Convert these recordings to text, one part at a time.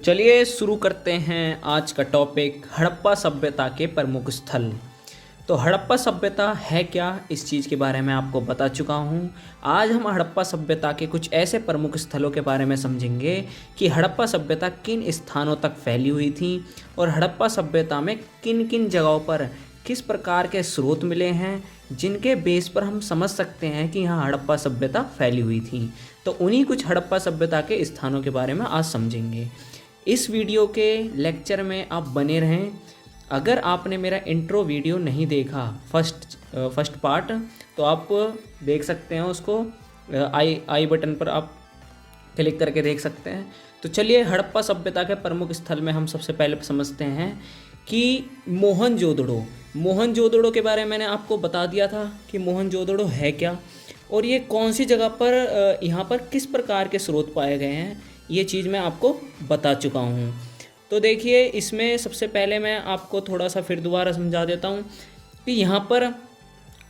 चलिए शुरू करते हैं आज का टॉपिक हड़प्पा सभ्यता के प्रमुख स्थल। तो हड़प्पा सभ्यता है क्या, इस चीज़ के बारे में आपको बता चुका हूँ। आज हम हड़प्पा सभ्यता के कुछ ऐसे प्रमुख स्थलों के बारे में समझेंगे कि हड़प्पा सभ्यता किन स्थानों तक फैली हुई थी और हड़प्पा सभ्यता में किन किन जगहों पर किस प्रकार के स्रोत मिले हैं जिनके बेस पर हम समझ सकते हैं कि यहाँ हड़प्पा सभ्यता फैली हुई थी। तो उन्हीं कुछ हड़प्पा सभ्यता के स्थानों के बारे में आज समझेंगे। इस वीडियो के लेक्चर में आप बने रहें। अगर आपने मेरा इंट्रो वीडियो नहीं देखा फर्स्ट पार्ट, तो आप देख सकते हैं उसको, आई बटन पर आप क्लिक करके देख सकते हैं। तो चलिए हड़प्पा सभ्यता के प्रमुख स्थल में हम सबसे पहले समझते हैं कि मोहनजोदड़ो के बारे में मैंने आपको बता दिया था कि मोहनजोदड़ो है क्या और ये कौन सी जगह पर, यहाँ पर किस प्रकार के स्रोत पाए गए हैं, ये चीज़ मैं आपको बता चुका हूँ। तो देखिए इसमें सबसे पहले मैं आपको थोड़ा सा फिर दोबारा समझा देता हूँ कि यहाँ पर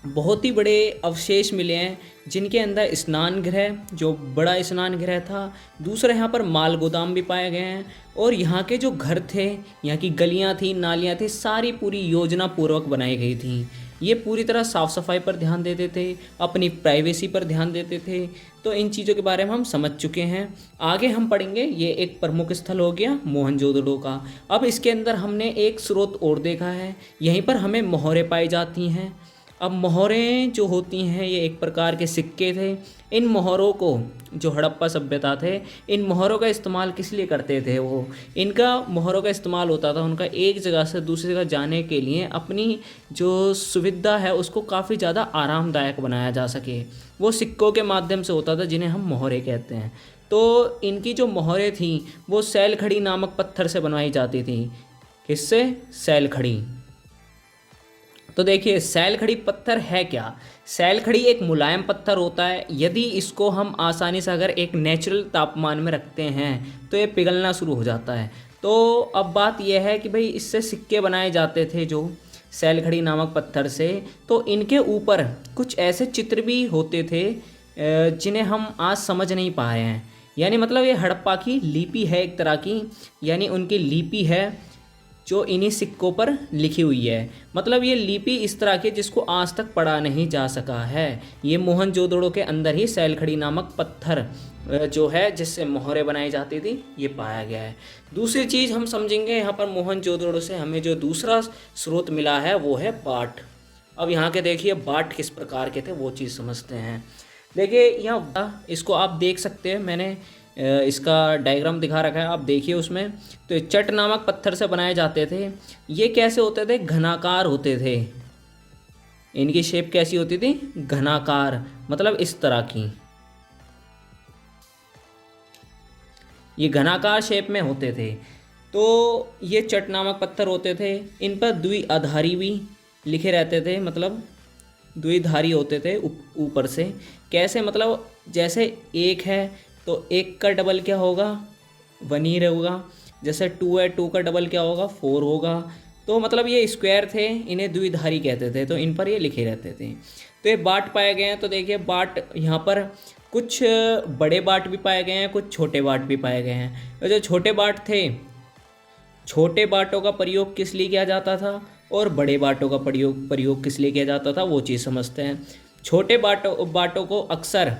बहुत ही बड़े अवशेष मिले हैं जिनके अंदर स्नान गृह, जो बड़ा स्नान गृह था, दूसरा यहाँ पर माल गोदाम भी पाए गए हैं और यहाँ के जो घर थे, यहाँ की गलियाँ थी, नालियाँ थी, सारी पूरी योजना पूर्वक बनाई गई थी। ये पूरी तरह साफ़ सफाई पर ध्यान देते थे, अपनी प्राइवेसी पर ध्यान देते थे। तो इन चीज़ों के बारे में हम समझ चुके हैं। आगे हम पढ़ेंगे, ये एक प्रमुख स्थल हो गया मोहनजोदड़ो का। अब इसके अंदर हमने एक स्रोत और देखा है, यहीं पर हमें मोहरें पाई जाती हैं। अब मोहरें जो होती हैं ये एक प्रकार के सिक्के थे। इन मोहरों को, जो हड़प्पा सभ्यता थे, इन मोहरों का इस्तेमाल किस लिए करते थे वो, इनका मोहरों का इस्तेमाल होता था उनका एक जगह से दूसरी जगह जाने के लिए, अपनी जो सुविधा है उसको काफ़ी ज़्यादा आरामदायक बनाया जा सके। वो सिक्कों के माध्यम से होता था जिन्हें हम मोहरें कहते हैं। तो इनकी जो मोहरें थीं वो सैलखड़ी नामक पत्थर से बनवाई जाती थी। किससे? सैलखड़ी। तो देखिए सैलखड़ी पत्थर है क्या। सैलखड़ी एक मुलायम पत्थर होता है। यदि इसको हम आसानी से अगर एक नेचुरल तापमान में रखते हैं तो ये पिघलना शुरू हो जाता है। तो अब बात यह है कि भाई इससे सिक्के बनाए जाते थे जो सैलखड़ी नामक पत्थर से। तो इनके ऊपर कुछ ऐसे चित्र भी होते थे जिन्हें हम आज समझ नहीं पा रहे हैं। यानी मतलब ये हड़प्पा की लिपि है एक तरह की, यानी उनकी लिपि है जो इन्हीं सिक्कों पर लिखी हुई है। मतलब ये लिपि इस तरह की जिसको आज तक पढ़ा नहीं जा सका है। ये मोहनजोदड़ो के अंदर ही सैलखड़ी नामक पत्थर जो है जिससे मोहरें बनाई जाती थी, ये पाया गया है। दूसरी चीज़ हम समझेंगे यहाँ पर मोहनजोदड़ो से हमें जो दूसरा स्रोत मिला है वो है बाट। अब यहाँ के देखिए बाट किस प्रकार के थे वो चीज़ समझते हैं। देखिए यहाँ इसको आप देख सकते हैं, मैंने इसका डायग्राम दिखा रखा है, आप देखिए उसमें। तो ये चट नामक पत्थर से बनाए जाते थे। ये कैसे होते थे? घनाकार होते थे। इनकी शेप कैसी होती थी? घनाकार, मतलब इस तरह की, ये घनाकार शेप में होते थे। तो ये चट नामक पत्थर होते थे। इन पर द्विआधारी भी लिखे रहते थे, मतलब द्विधारी होते थे ऊपर से। कैसे? मतलब जैसे एक है तो एक का डबल क्या होगा? 1 ही रहेगा। जैसे 2 है, 2 का डबल क्या होगा? 4 होगा। तो मतलब ये स्क्वायर थे, इन्हें द्विधारी कहते थे। तो इन पर ये लिखे रहते थे। तो ये बाट पाए गए हैं। तो देखिए बाट यहाँ पर कुछ बड़े बाट भी पाए गए हैं, कुछ छोटे बाट भी पाए गए हैं। तो जो छोटे बाट थे, छोटे बाटों का प्रयोग किस लिए किया जाता था और बड़े बाटों का प्रयोग किस लिए किया जाता था वो चीज़ समझते हैं। छोटे बाटों को अक्सर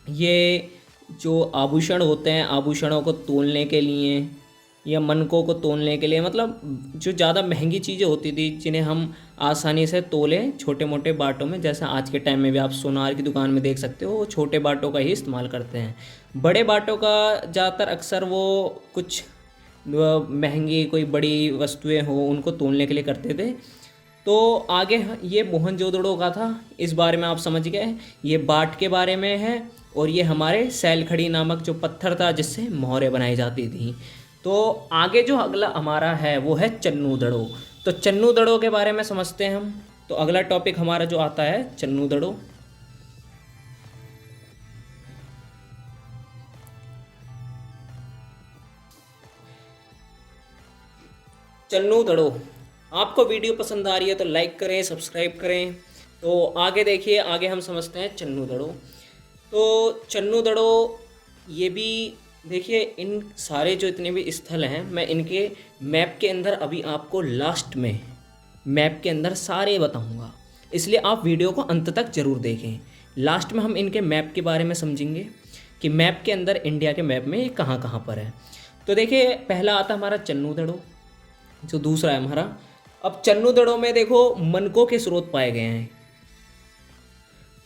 ये जो आभूषण होते हैं, आभूषणों को तोलने के लिए या मनकों को तोलने के लिए, मतलब जो ज़्यादा महंगी चीज़ें होती थी जिन्हें हम आसानी से तोलें छोटे मोटे बाटों में, जैसे आज के टाइम में भी आप सोनार की दुकान में देख सकते हो, वो छोटे बाटों का ही इस्तेमाल करते हैं। बड़े बाटों का ज़्यादातर अक्सर वो कुछ महंगी कोई बड़ी वस्तुएं हो उनको तोलने के लिए करते थे। तो आगे ये मोहनजोदड़ो का था, इस बारे में आप समझ गए। ये बाट के बारे में है और ये हमारे सैलखड़ी नामक जो पत्थर था जिससे मोहरें बनाई जाती थी। तो आगे जो अगला हमारा है वो है चन्नूदड़ो। तो चन्नूदड़ो के बारे में समझते हैं हम। तो अगला टॉपिक हमारा जो आता है चन्नूदड़ो। चन्नूदड़ो, आपको वीडियो पसंद आ रही है तो लाइक करें, सब्सक्राइब करें। तो आगे देखिए, आगे हम समझते हैं चन्नूदड़ो। तो चन्नूदड़ो ये भी देखिए इन सारे जो इतने भी स्थल हैं मैं इनके मैप के अंदर अभी आपको लास्ट में मैप के अंदर सारे बताऊंगा, इसलिए आप वीडियो को अंत तक ज़रूर देखें। लास्ट में हम इनके मैप के बारे में समझेंगे कि मैप के अंदर इंडिया के मैप में ये कहाँ कहाँ पर है। तो देखिए पहला आता हमारा चन्नू दड़ो, जो दूसरा है हमारा। अब चन्नू दड़ो में देखो मनकों के स्रोत पाए गए हैं।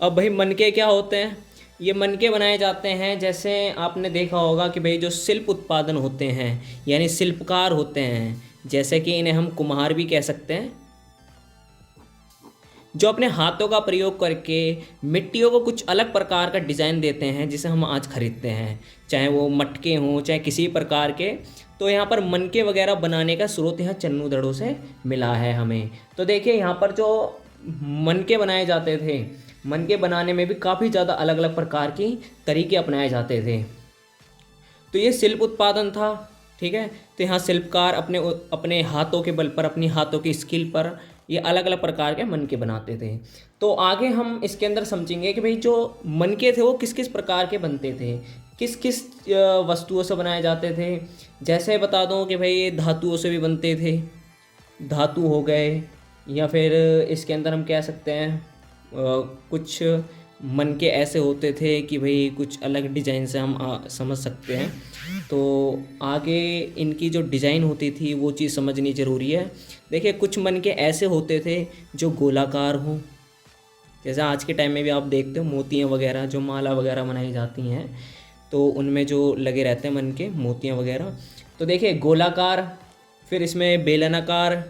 अब भाई मनके क्या होते हैं, ये मनके बनाए जाते हैं, जैसे आपने देखा होगा कि भाई जो शिल्प उत्पादन होते हैं यानी शिल्पकार होते हैं, जैसे कि इन्हें हम कुम्हार भी कह सकते हैं, जो अपने हाथों का प्रयोग करके मिट्टियों को कुछ अलग प्रकार का डिज़ाइन देते हैं जिसे हम आज खरीदते हैं, चाहे वो मटके हों चाहे किसी प्रकार के। तो यहाँ पर मनके वगैरह बनाने का स्रोत यहाँ चन्नू दड़ों से मिला है हमें। तो देखिए यहाँ पर जो मनके बनाए जाते थे, मनके बनाने में भी काफ़ी ज़्यादा अलग अलग प्रकार की तरीके अपनाए जाते थे। तो ये शिल्प उत्पादन था, ठीक है। तो यहाँ शिल्पकार अपने अपने हाथों के बल पर, अपनी हाथों की स्किल पर ये अलग अलग प्रकार के मनके बनाते थे। तो आगे हम इसके अंदर समझेंगे कि भाई जो मनके थे वो किस किस प्रकार के बनते थे, किस किस वस्तुओं से बनाए जाते थे। जैसे बता दूं कि भाई ये धातुओं से भी बनते थे, धातु हो गए, या फिर इसके अंदर हम कह सकते हैं कुछ मनके ऐसे होते थे कि भाई कुछ अलग डिज़ाइन से हम समझ सकते हैं। तो आगे इनकी जो डिज़ाइन होती थी वो चीज़ समझनी ज़रूरी है। देखिए कुछ मनके ऐसे होते थे जो गोलाकार हों, जैसे आज के टाइम में भी आप देखते हो मोतियाँ वगैरह जो माला वगैरह बनाई जाती हैं, तो उनमें जो लगे रहते हैं मनके मोतियाँ वगैरह। तो देखिए गोलाकार, फिर इसमें बेलनाकार,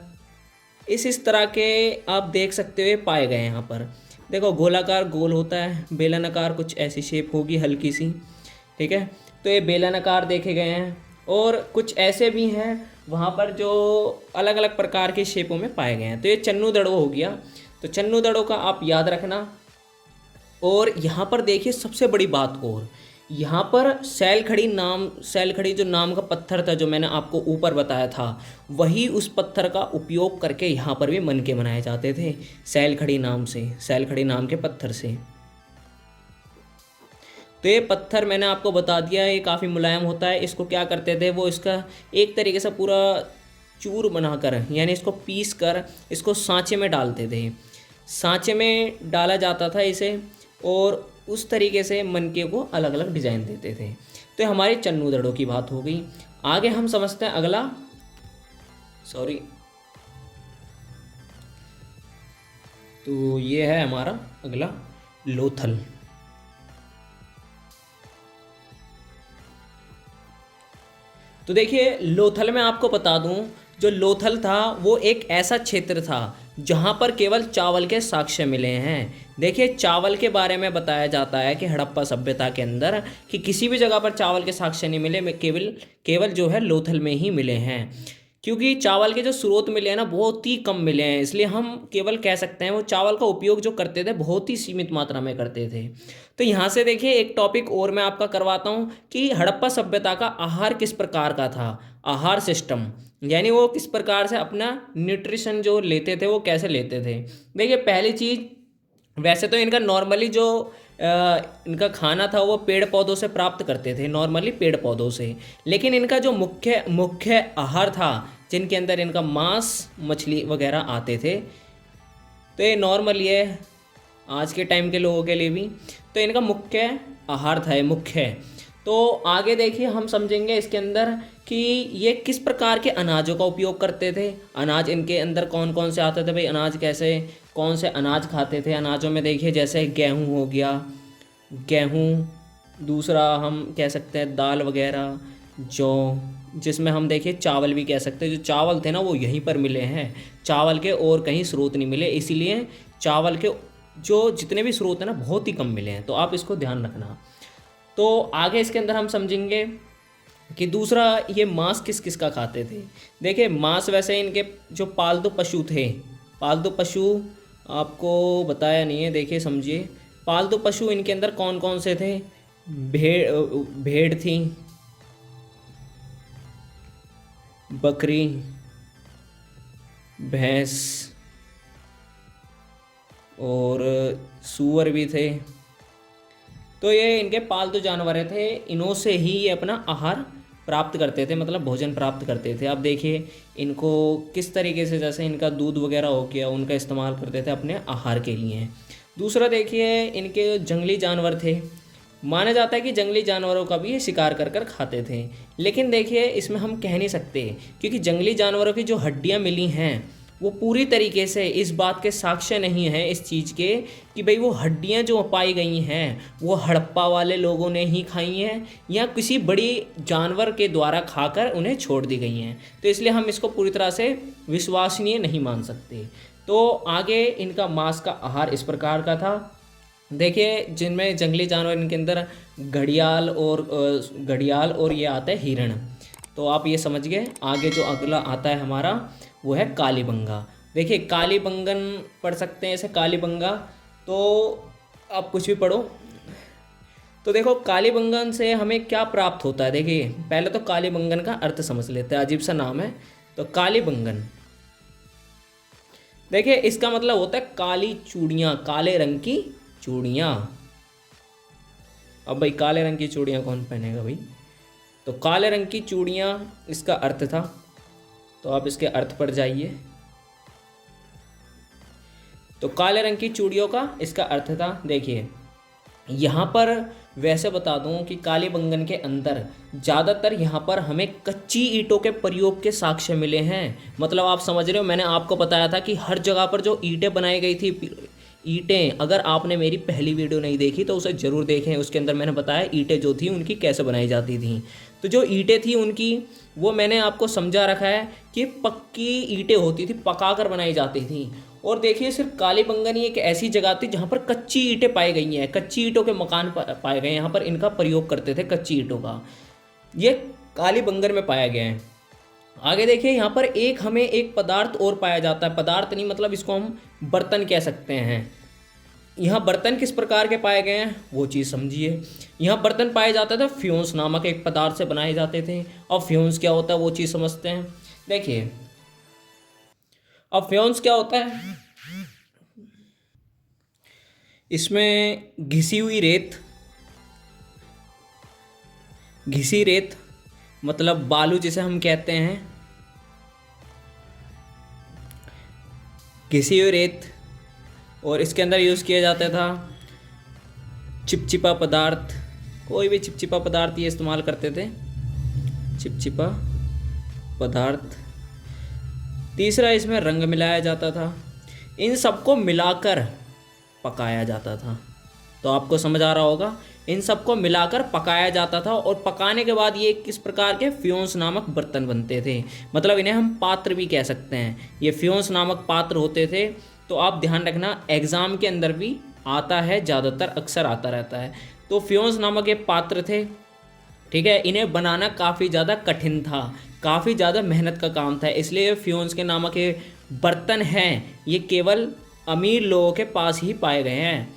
इस तरह के आप देख सकते हुए पाए गए हैं यहाँ पर। देखो गोलाकार गोल होता है, बेलनाकार कुछ ऐसी शेप होगी हल्की सी, ठीक है। तो ये बेलनाकार देखे गए हैं, और कुछ ऐसे भी हैं वहाँ पर जो अलग अलग प्रकार के शेपों में पाए गए हैं। तो ये चन्नू दड़ो हो गया। तो चन्नू दड़ो का आप याद रखना। और यहाँ पर देखिए सबसे बड़ी बात, और यहाँ पर सैलखड़ी जो नाम का पत्थर था जो मैंने आपको ऊपर बताया था, वही उस पत्थर का उपयोग करके यहाँ पर भी मनके बनाए जाते थे, सैलखड़ी नाम के पत्थर से। तो ये पत्थर मैंने आपको बता दिया ये काफ़ी मुलायम होता है। इसको क्या करते थे वो, इसका एक तरीके से पूरा चूर बनाकर यानी इसको पीस कर इसको सांचे में डालते थे, सांचे में डाला जाता था इसे, और उस तरीके से मनके को अलग अलग डिज़ाइन देते थे। तो ये हमारी चन्नू दड़ों की बात हो गई। आगे हम समझते हैं अगला, तो ये है हमारा अगला लोथल। तो देखिए लोथल में आपको बता दूं, जो लोथल था वो एक ऐसा क्षेत्र था जहां पर केवल चावल के साक्ष्य मिले हैं। देखिए चावल के बारे में बताया जाता है कि हड़प्पा सभ्यता के अंदर कि किसी भी जगह पर चावल के साक्ष्य नहीं मिले, केवल जो है लोथल में ही मिले हैं। क्योंकि चावल के जो स्रोत मिले हैं ना बहुत ही कम मिले हैं, इसलिए हम केवल कह सकते हैं वो चावल का उपयोग जो करते थे बहुत ही सीमित मात्रा में करते थे। तो यहाँ से देखिए एक टॉपिक और मैं आपका करवाता हूँ कि हड़प्पा सभ्यता का आहार किस प्रकार का था, आहार सिस्टम, यानी वो किस प्रकार से अपना न्यूट्रिशन जो लेते थे वो कैसे लेते थे। देखिए पहली चीज़, वैसे तो इनका नॉर्मली जो इनका खाना था वो पेड़ पौधों से प्राप्त करते थे, नॉर्मली पेड़ पौधों से। लेकिन इनका जो मुख्य मुख्य आहार था जिनके अंदर इनका मांस मछली वगैरह आते थे, तो ये नॉर्मली है आज के टाइम के लोगों के लिए भी, तो इनका मुख्य आहार था, ये मुख्य है। तो आगे देखिए हम समझेंगे इसके अंदर कि ये किस प्रकार के अनाजों का उपयोग करते थे, अनाज इनके अंदर कौन कौन से आते थे भाई, अनाज कैसे कौन से अनाज खाते थे। अनाजों में देखिए जैसे गेहूँ हो गया, गेहूँ, दूसरा हम कह सकते हैं दाल वगैरह, जौ, जिसमें हम देखिए चावल भी कह सकते हैं। जो चावल थे ना वो यहीं पर मिले हैं, चावल के और कहीं स्रोत नहीं मिले, इसीलिए चावल के जो जितने भी स्रोत हैं ना बहुत ही कम मिले हैं, तो आप इसको ध्यान रखना। तो आगे इसके अंदर हम समझेंगे कि दूसरा ये मांस किस किस का खाते थे। देखिए मांस वैसे इनके जो पालतू पशु थे, पालतू पशु आपको बताया नहीं है, देखिए समझिए पालतू पशु इनके अंदर कौन कौन से थे। भेड़ थी, बकरी, भैंस और सूअर भी थे, तो ये इनके पालतू जानवर थे, इन्हों से ही ये अपना आहार प्राप्त करते थे, मतलब भोजन प्राप्त करते थे। अब देखिए इनको किस तरीके से, जैसे इनका दूध वगैरह हो गया, उनका इस्तेमाल करते थे अपने आहार के लिए। दूसरा देखिए इनके जंगली जानवर थे, माना जाता है कि जंगली जानवरों का भी ये शिकार कर कर खाते थे। लेकिन देखिए इसमें हम कह नहीं सकते, क्योंकि जंगली जानवरों की जो हड्डियां मिली हैं वो पूरी तरीके से इस बात के साक्ष्य नहीं है इस चीज़ के कि भाई वो हड्डियां जो पाई गई हैं वो हड़प्पा वाले लोगों ने ही खाई हैं या किसी बड़ी जानवर के द्वारा खाकर उन्हें छोड़ दी गई हैं। तो इसलिए हम इसको पूरी तरह से विश्वसनीय नहीं मान सकते। तो आगे इनका मांस का आहार इस प्रकार का था। देखिए जिनमें जंगली जानवर, इनके अंदर घड़ियाल और ये आता है हिरण। तो आप ये समझ गए। आगे जो अगला आता है हमारा वो है कालीबंगा। देखिए कालीबंगन पढ़ सकते हैं ऐसे, कालीबंगा। तो आप कुछ भी पढ़ो। तो देखो कालीबंगन से हमें क्या प्राप्त होता है। देखिए पहले तो कालीबंगन का अर्थ समझ लेते हैं, अजीब सा नाम है। तो कालीबंगन, देखिए इसका मतलब होता है काली चूड़ियाँ, काले रंग की चूड़ियाँ। अब भाई काले रंग की चूड़ियाँ कौन पहनेगा भाई। तो काले रंग की चूड़ियाँ इसका अर्थ था। तो आप इसके अर्थ पर जाइए। तो काले रंग की चूड़ियों का इसका अर्थ था। देखिए यहाँ पर वैसे बता दूं कि कालीबंगन के अंदर ज़्यादातर यहाँ पर हमें कच्ची ईंटों के प्रयोग के साक्ष्य मिले हैं। मतलब आप समझ रहे हो, मैंने आपको बताया था कि हर जगह पर जो ईंटें बनाई गई थी, ईंटें, अगर आपने मेरी पहली वीडियो नहीं देखी तो उसे ज़रूर देखें। उसके अंदर मैंने बताया ईंटें जो थी उनकी कैसे बनाई जाती थी। तो जो ईंटें थी उनकी, वो मैंने आपको समझा रखा है कि पक्की ईंटें होती थी, पका कर बनाई जाती थी। और देखिए सिर्फ कालीबंगन ही एक ऐसी जगह थी जहाँ पर कच्ची ईंटें पाई गई हैं, कच्ची ईंटों के मकान पाए गए हैं। यहाँ पर इनका प्रयोग करते थे कच्ची ईंटों का। ये कालीबंगन में पाया गया है। आगे देखिए यहाँ पर हमें एक पदार्थ और पाया जाता है। पदार्थ नहीं, मतलब इसको हम बर्तन कह सकते हैं। यहाँ बर्तन किस प्रकार के पाए गए हैं वो चीज़ समझिए। यहाँ बर्तन पाए जाते थे, फ्यूंस नामक एक पदार्थ से बनाए जाते थे। और फ्यूंस क्या होता है वो चीज़ समझते हैं। देखिए अब फ्यूंस क्या होता है, इसमें घिसी रेत मतलब बालू जिसे हम कहते हैं, घिसी हुई रेत, और इसके अंदर यूज़ किया जाता था चिपचिपा पदार्थ। कोई भी चिपचिपा पदार्थ ये इस्तेमाल करते थे, चिपचिपा पदार्थ। तीसरा इसमें रंग मिलाया जाता था। इन सबको मिलाकर पकाया जाता था। तो आपको समझ आ रहा होगा, इन सबको मिलाकर पकाया जाता था। और पकाने के बाद ये किस प्रकार के फ्यूंस नामक बर्तन बनते थे, मतलब इन्हें हम पात्र भी कह सकते हैं। ये फ्यूंस नामक पात्र होते थे। तो आप ध्यान रखना, एग्ज़ाम के अंदर भी आता है, ज़्यादातर अक्सर आता रहता है। तो फ्यूंस नामक ये पात्र थे, ठीक है। इन्हें बनाना काफ़ी ज़्यादा कठिन था, काफ़ी ज़्यादा मेहनत का काम था। इसलिए फ्यूंस के नामक ये बर्तन हैं, ये केवल अमीर लोगों के पास ही पाए गए हैं।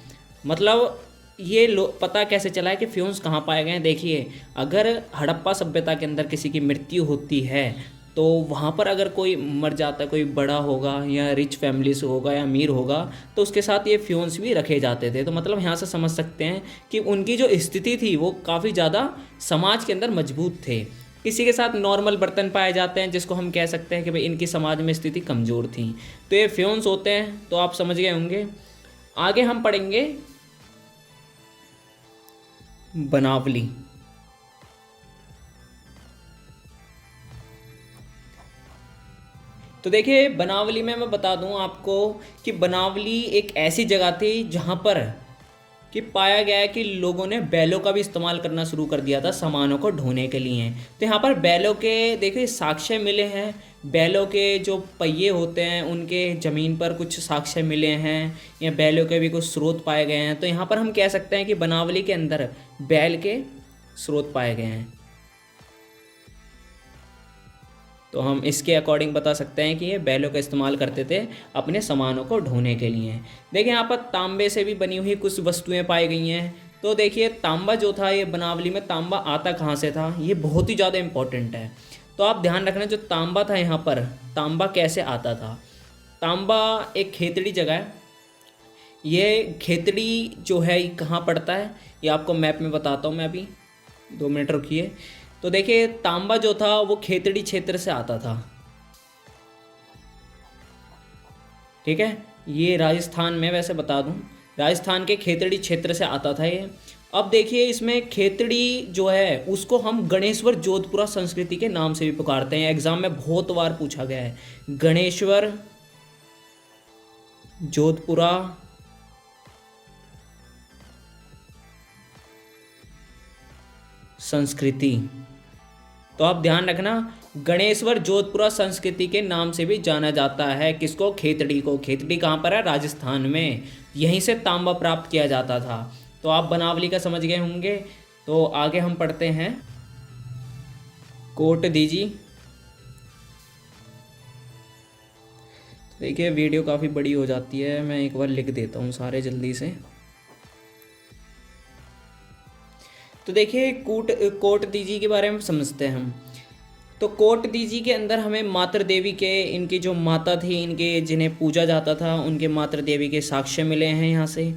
मतलब ये पता कैसे चला है कि फ्यूंस कहाँ पाए गए हैं। देखिए अगर हड़प्पा सभ्यता के अंदर किसी की मृत्यु होती है तो वहाँ पर अगर कोई मर जाता है, कोई बड़ा होगा या रिच फैमिली से होगा या अमीर होगा, तो उसके साथ ये फ्यूंस भी रखे जाते थे। तो मतलब यहाँ से समझ सकते हैं कि उनकी जो स्थिति थी वो काफ़ी ज़्यादा समाज के अंदर मजबूत थे। किसी के साथ नॉर्मल बर्तन पाए जाते हैं जिसको हम कह सकते हैं कि भाई इनकी समाज में स्थिति कमज़ोर थी। तो ये फ्यूंस होते हैं। तो आप समझ गए होंगे। आगे हम पढ़ेंगे बनावली। तो देखिए बनावली में मैं बता दूं आपको कि बनावली एक ऐसी जगह थी जहां पर कि पाया गया है कि लोगों ने बैलों का भी इस्तेमाल करना शुरू कर दिया था सामानों को ढोने के लिए। तो यहाँ पर बैलों के देखिए साक्ष्य मिले हैं। बैलों के जो पहिए होते हैं उनके ज़मीन पर कुछ साक्ष्य मिले हैं, या बैलों के भी कुछ स्रोत पाए गए हैं। तो यहाँ पर हम कह सकते हैं कि बनावली के अंदर बैल के स्रोत पाए गए हैं। तो हम इसके अकॉर्डिंग बता सकते हैं कि ये बैलों का इस्तेमाल करते थे अपने सामानों को ढोने के लिए। देखिए यहाँ पर तांबे से भी बनी हुई कुछ वस्तुएं पाई गई हैं। तो देखिए तांबा जो था, ये बनावली में तांबा आता कहाँ से था, ये बहुत ही ज़्यादा इम्पोर्टेंट है। तो आप ध्यान रखना, जो तांबा था यहाँ पर, तांबा कैसे आता था। तांबा एक खेतड़ी जगह है, ये खेतड़ी जो है ये कहाँ पड़ता है, ये आपको मैप में बताता हूँ मैं अभी, 2 मिनट रुकिए। तो देखिए तांबा जो था वो खेतड़ी क्षेत्र से आता था, ठीक है। ये राजस्थान में, वैसे बता दूं, राजस्थान के खेतड़ी क्षेत्र से आता था ये। अब देखिए इसमें खेतड़ी जो है उसको हम गणेश्वर जोधपुरा संस्कृति के नाम से भी पुकारते हैं। एग्जाम में बहुत बार पूछा गया है, गणेश्वर जोधपुरा संस्कृति। तो आप ध्यान रखना, गणेश्वर जोधपुरा संस्कृति के नाम से भी जाना जाता है किसको, खेतड़ी को। खेतड़ी कहाँ पर है, राजस्थान में। यहीं से तांबा प्राप्त किया जाता था। तो आप बनावली का समझ गए होंगे। तो आगे हम पढ़ते हैं कोट दीजी। देखिए वीडियो काफ़ी बड़ी हो जाती है, मैं एक बार लिख देता हूँ सारे जल्दी से। तो देखिए कोट दीजी के बारे में समझते हैं हम। तो कोट दीजी के अंदर हमें मातृ देवी के, इनकी जो माता थी, इनके जिन्हें पूजा जाता था, उनके मातृ देवी के साक्ष्य मिले हैं यहाँ से।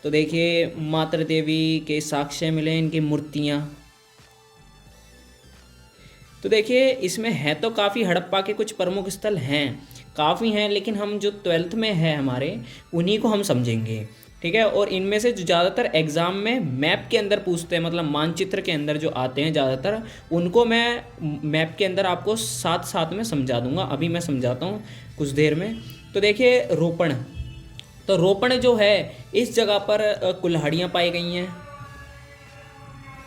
तो देखिए मातृ देवी के साक्ष्य मिले हैं, इनकी मूर्तियाँ। तो देखिए इसमें है तो काफ़ी, हड़प्पा के कुछ प्रमुख स्थल हैं, काफ़ी हैं, लेकिन हम जो 12th में है हमारे, उन्हीं को हम समझेंगे, ठीक है। और इनमें से जो ज़्यादातर एग्ज़ाम में मैप के अंदर पूछते हैं, मतलब मानचित्र के अंदर जो आते हैं ज़्यादातर, उनको मैं मैप के अंदर आपको साथ साथ में समझा दूंगा। अभी मैं समझाता हूँ कुछ देर में। तो देखिए रोपण, तो रोपण जो है इस जगह पर कुल्हाड़ियाँ पाई गई हैं,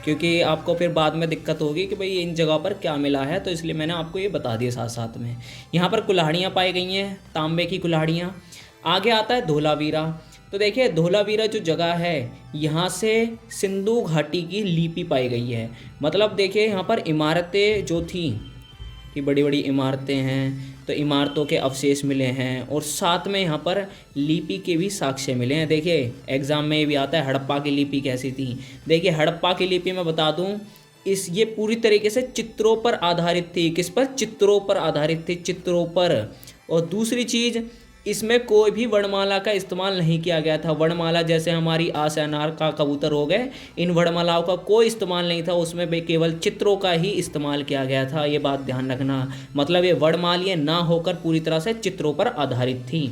क्योंकि आपको फिर बाद में दिक्कत होगी कि भाई इन जगह पर क्या मिला है, तो इसलिए मैंने आपको ये बता दिया साथ साथ में। यहाँ पर कुल्हाड़ियाँ पाई गई हैं, तांबे की कुल्हाड़ियाँ। आगे आता है धोलावीरा। तो देखिए धोलावीरा जो जगह है, यहाँ से सिंधु घाटी की लिपि पाई गई है। मतलब देखिए यहाँ पर इमारतें जो थी, कि बड़ी बड़ी इमारतें हैं, तो इमारतों के अवशेष मिले हैं, और साथ में यहाँ पर लिपि के भी साक्ष्य मिले हैं। देखिए एग्जाम में भी आता है हड़प्पा की लिपि कैसी थी। देखिए हड़प्पा की लिपि मैं बता दूं, ये पूरी तरीके से चित्रों पर आधारित थी। किस पर, चित्रों पर आधारित थी, चित्रों पर। और दूसरी चीज़, इसमें कोई भी वर्णमाला का इस्तेमाल नहीं किया गया था। वर्णमाला जैसे हमारी आ से अनार का कबूतर हो गए, इन वर्णमालाओं का कोई इस्तेमाल नहीं था, उसमें केवल चित्रों का ही इस्तेमाल किया गया था। ये बात ध्यान रखना, मतलब ये वर्णमालीय ना होकर पूरी तरह से चित्रों पर आधारित थी।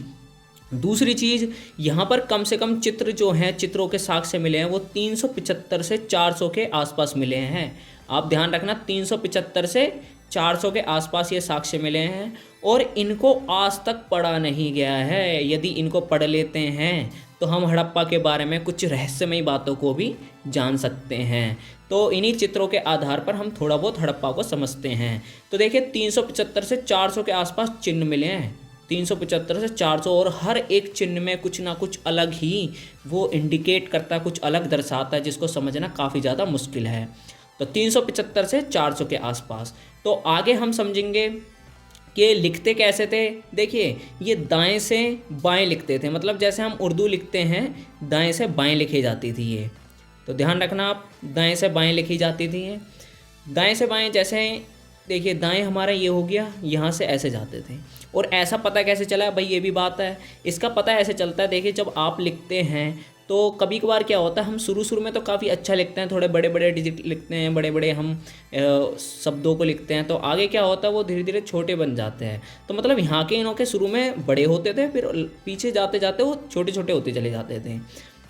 दूसरी चीज़, यहाँ पर कम से कम चित्र जो हैं, चित्रों के साक्ष्य मिले हैं, वो 375 से 400 के आसपास मिले हैं। आप ध्यान रखना, 375 से 400 के आसपास ये साक्ष्य मिले हैं, और इनको आज तक पढ़ा नहीं गया है। यदि इनको पढ़ लेते हैं तो हम हड़प्पा के बारे में कुछ रहस्यमयी बातों को भी जान सकते हैं। तो इन्हीं चित्रों के आधार पर हम थोड़ा बहुत हड़प्पा को समझते हैं। तो देखिए 375 से 400 के आसपास चिन्ह मिले हैं, 375 से 400, और हर एक चिन्ह में कुछ ना कुछ अलग ही वो इंडिकेट करता है, कुछ अलग दर्शाता है, जिसको समझना काफ़ी ज़्यादा मुश्किल है। तो 375 से 400 के आसपास। तो आगे हम समझेंगे कि लिखते कैसे थे। देखिए ये दाएं से बाएं लिखते थे, मतलब जैसे हम उर्दू लिखते हैं दाएं से बाएं लिखी जाती थी ये। तो ध्यान रखना आप, दाएं से बाएं लिखी जाती थी ये। दाएं से बाएं जैसे, देखिए दाएं हमारा ये हो गया, यहाँ से ऐसे जाते थे। और ऐसा पता कैसे चला भाई, ये भी बात है। इसका पता ऐसे चलता है, देखिए जब आप लिखते हैं तो कभी कभार क्या होता है, हम शुरू में तो काफ़ी अच्छा लिखते हैं, थोड़े बड़े बड़े डिजिट लिखते हैं, बड़े बड़े हम शब्दों को लिखते हैं, तो आगे क्या होता है वो धीरे धीरे छोटे बन जाते हैं। तो मतलब यहाँ के इनों के शुरू में बड़े होते थे, फिर पीछे जाते जाते वो छोटे छोटे होते चले जाते थे।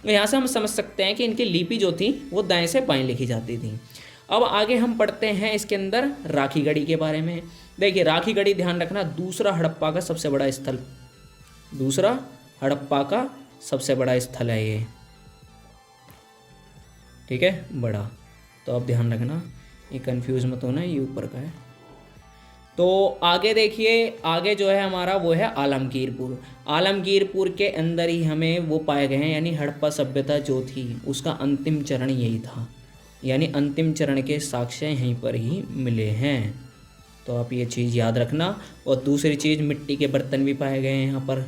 यहाँ से हम समझ सकते हैं कि इनकी लिपि जो थी वो दाएँ से बाएँ लिखी जाती थी। अब आगे हम पढ़ते हैं इसके अंदर राखी गढ़ी के बारे में। देखिए राखी गढ़ी, ध्यान रखना, दूसरा हड़प्पा का सबसे बड़ा स्थल, दूसरा हड़प्पा का सबसे बड़ा स्थल है ये, ठीक है, बड़ा। तो आप ध्यान रखना, ये कंफ्यूज मत होना, ये ऊपर का है। तो आगे देखिए, आगे जो है हमारा वो है आलमगीरपुर। आलमगीरपुर के अंदर ही हमें वो पाए गए हैं, यानी हड़प्पा सभ्यता जो थी उसका अंतिम चरण यही था, यानी अंतिम चरण के साक्ष्य यहीं पर ही मिले हैं। तो आप ये चीज़ याद रखना। और दूसरी चीज़, मिट्टी के बर्तन भी पाए गए हैं यहाँ पर।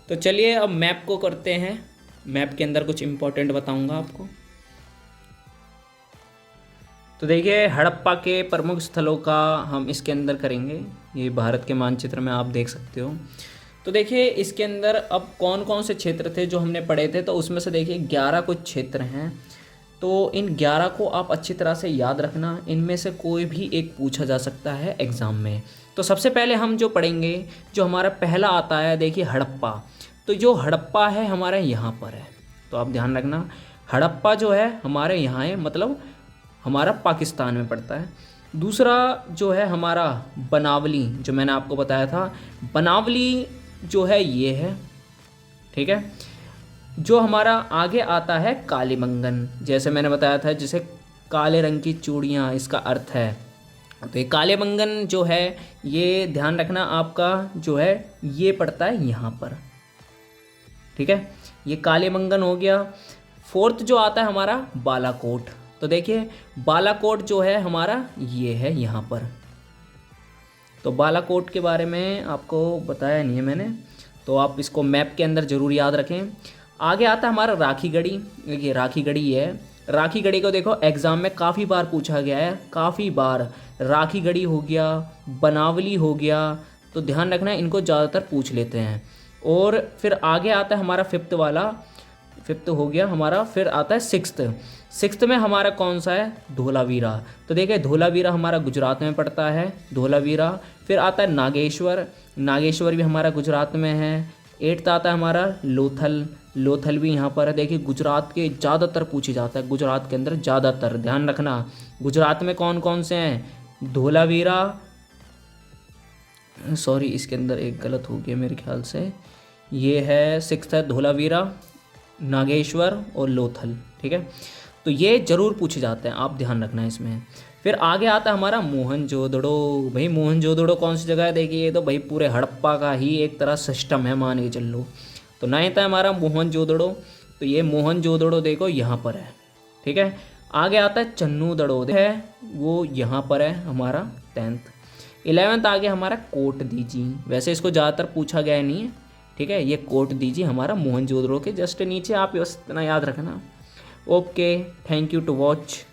तो चलिए अब मैप को करते हैं। मैप के अंदर कुछ इम्पोर्टेंट बताऊंगा आपको। तो देखिए हड़प्पा के प्रमुख स्थलों का हम इसके अंदर करेंगे, ये भारत के मानचित्र में आप देख सकते हो। तो देखिए इसके अंदर अब कौन कौन से क्षेत्र थे जो हमने पढ़े थे, तो उसमें से देखिए 11 कुछ क्षेत्र हैं। तो इन 11 को आप अच्छी तरह से याद रखना, इनमें से कोई भी एक पूछा जा सकता है एग्ज़ाम में। तो सबसे पहले हम जो पढ़ेंगे, जो हमारा पहला आता है देखिए हड़प्पा। तो जो हड़प्पा है हमारे यहाँ पर है, तो आप ध्यान रखना हड़प्पा जो है हमारे यहाँ है, मतलब हमारा पाकिस्तान में पड़ता है। दूसरा जो है हमारा बनावली, जो मैंने आपको बताया था, बनावली जो है ये है, ठीक है। जो हमारा आगे आता है कालीबंगन, जैसे मैंने बताया था, जिसे काले रंग की चूड़ियाँ इसका अर्थ है। तो ये कालीबंगन जो है ये ध्यान रखना आपका जो है ये पड़ता है यहाँ पर, ठीक है। ये कालीबंगन हो गया। फोर्थ जो आता है हमारा बालाकोट। तो देखिए बालाकोट जो है हमारा ये है यहाँ पर। तो बालाकोट के बारे में आपको बताया नहीं है मैंने, तो आप इसको मैप के अंदर ज़रूर याद रखें। आगे आता है हमारा राखी गढ़ी। देखिए राखी गढ़ी है, राखी गढ़ी को देखो एग्ज़ाम में काफ़ी बार पूछा गया है, काफ़ी बार। राखी गढ़ी हो गया, बनावली हो गया, तो ध्यान रखना इनको ज़्यादातर पूछ लेते हैं। और फिर आगे आता है हमारा फिफ्थ वाला, फिफ्थ हो गया हमारा। फिर आता है सिक्स्थ में हमारा कौन सा है, धोलावीरा। तो देखिए धोलावीरा हमारा गुजरात में पड़ता है, धोलावीरा। फिर आता है नागेश्वर, नागेश्वर भी हमारा गुजरात में है। एट्थ आता है हमारा लोथल, लोथल भी यहाँ पर है। देखिए गुजरात के ज़्यादातर पूछे जाता है, गुजरात के अंदर ज़्यादातर ध्यान रखना। गुजरात में कौन कौन से हैं, धोलावीरा, सॉरी इसके अंदर एक गलत हो गया मेरे ख्याल से, ये है सिक्स्थ है धोलावीरा, नागेश्वर और लोथल, ठीक है। तो ये ज़रूर पूछे जाते हैं, आप ध्यान रखना इसमें। फिर आगे आता है हमारा मोहनजोदड़ो। भाई मोहनजोदड़ो कौन सी जगह है, देखिए ये तो भाई पूरे हड़प्पा का ही एक तरह सिस्टम है, मान के चल लो। तो नाइन्थ है हमारा मोहनजोदड़ो। तो ये मोहनजोदड़ो देखो यहाँ पर है, ठीक है। आगे आता है चन्नूदड़ो है, वो यहाँ पर है हमारा 10th। 11th आगे हमारा कोट दीजी। वैसे इसको ज़्यादातर पूछा गया नहीं है, ठीक है। ये कोट दीजी हमारा मोहनजोदड़ो के जस्ट नीचे, आप बस इतना याद रखना। Okay, thank you to watch.